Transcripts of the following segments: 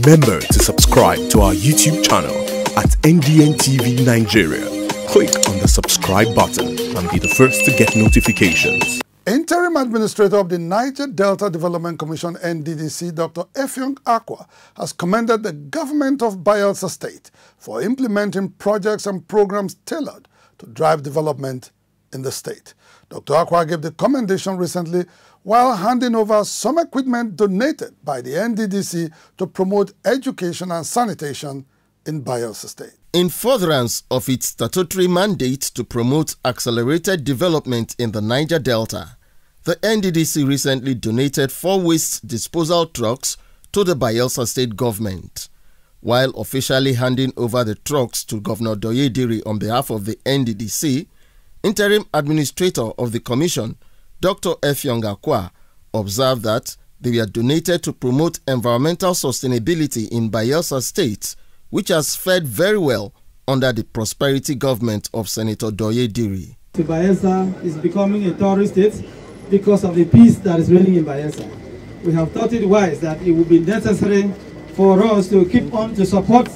Remember to subscribe to our YouTube channel at NDN Nigeria. Click on the subscribe button and be the first to get notifications. Interim Administrator of the Niger Delta Development Commission (NDDC), Dr. AKUGHA, has commended the government of Bayelsa State for implementing projects and programs tailored to drive development in the state. Dr. AKUGHA gave the commendation recently while handing over some equipment donated by the NDDC to promote education and sanitation in Bayelsa State. In furtherance of its statutory mandate to promote accelerated development in the Niger Delta, the NDDC recently donated 4 waste disposal trucks to the Bayelsa State government. While officially handing over the trucks to Governor Diri on behalf of the NDDC, Interim Administrator of the Commission, Dr. AKUGHA, observed that they were donated to promote environmental sustainability in Bayelsa State, which has fared very well under the prosperity government of Senator Diri. Bayelsa is becoming a tourist state because of the peace that is reigning in Bayelsa. We have thought it wise that it would be necessary for us to keep on to support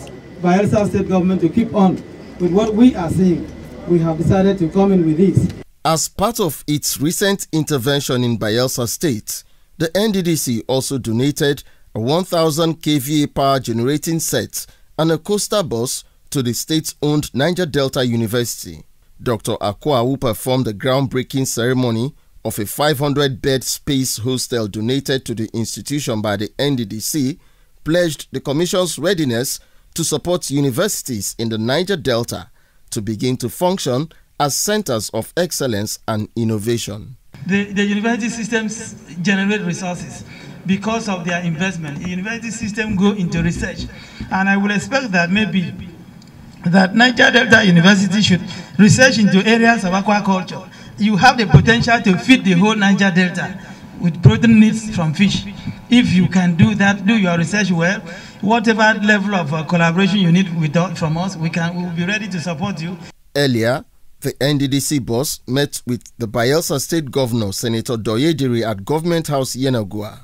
Bayelsa State government to keep on with what we are seeing. We have decided to come in with this. As part of its recent intervention in Bayelsa State, the NDDC also donated a 1,000 kVA power generating set and a coaster bus to the state-owned Niger Delta University. Dr. AKUGHA, who performed the groundbreaking ceremony of a 500-bed space hostel donated to the institution by the NDDC, pledged the Commission's readiness to support universities in the Niger Delta to begin to function as centers of excellence and innovation. The university systems generate resources because of their investment. The university system go into research, and I would expect that maybe that Niger Delta University should research into areas of aquaculture. You have the potential to feed the whole Niger Delta with protein needs from fish. If you can do that, do your research well, whatever level of collaboration you need from us, we will be ready to support you. Earlier, the NDDC boss met with the Bayelsa State Governor, Senator Diri, at Government House, Yenagoa.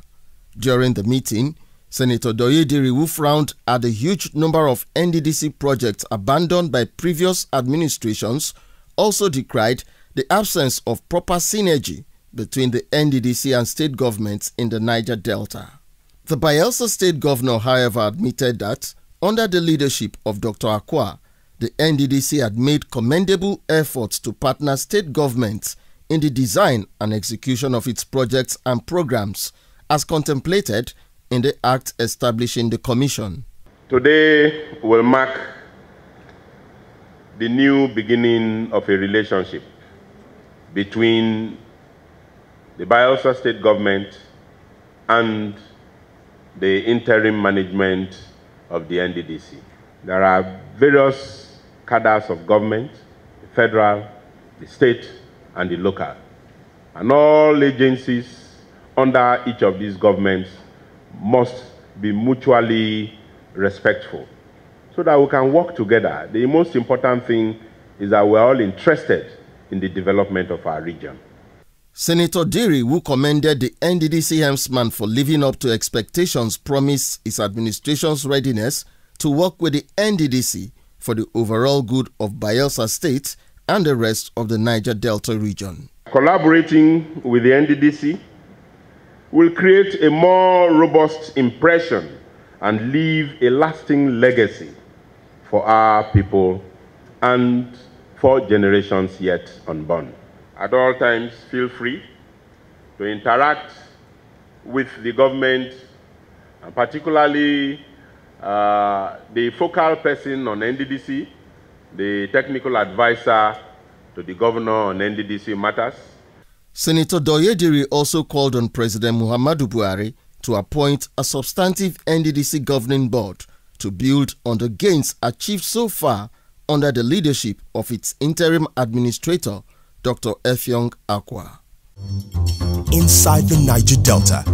During the meeting, Senator Diri, who frowned at the huge number of NDDC projects abandoned by previous administrations, also decried the absence of proper synergy between the NDDC and state governments in the Niger Delta. The Bayelsa State Governor, however, admitted that under the leadership of Dr. AKUGHA, the NDDC had made commendable efforts to partner state governments in the design and execution of its projects and programs as contemplated in the Act establishing the Commission. Today will mark the new beginning of a relationship between the Bayelsa State government and the interim management of the NDDC. There are various cadres of government, the federal, the state, and the local. And all agencies under each of these governments must be mutually respectful so that we can work together. The most important thing is that we're all interested in the development of our region. Senator Diri, who commended the NDDC helmsman for living up to expectations, promised his administration's readiness to work with the NDDC for the overall good of Bayelsa State and the rest of the Niger Delta region. Collaborating with the NDDC will create a more robust impression and leave a lasting legacy for our people and for generations yet unborn. At all times, feel free to interact with the government, and particularly the focal person on NDDC, the technical advisor to the governor on NDDC matters. Senator Diri also called on President Muhammadu Buhari to appoint a substantive NDDC governing board to build on the gains achieved so far under the leadership of its interim administrator, Dr. AKUGHA. Inside the Niger Delta,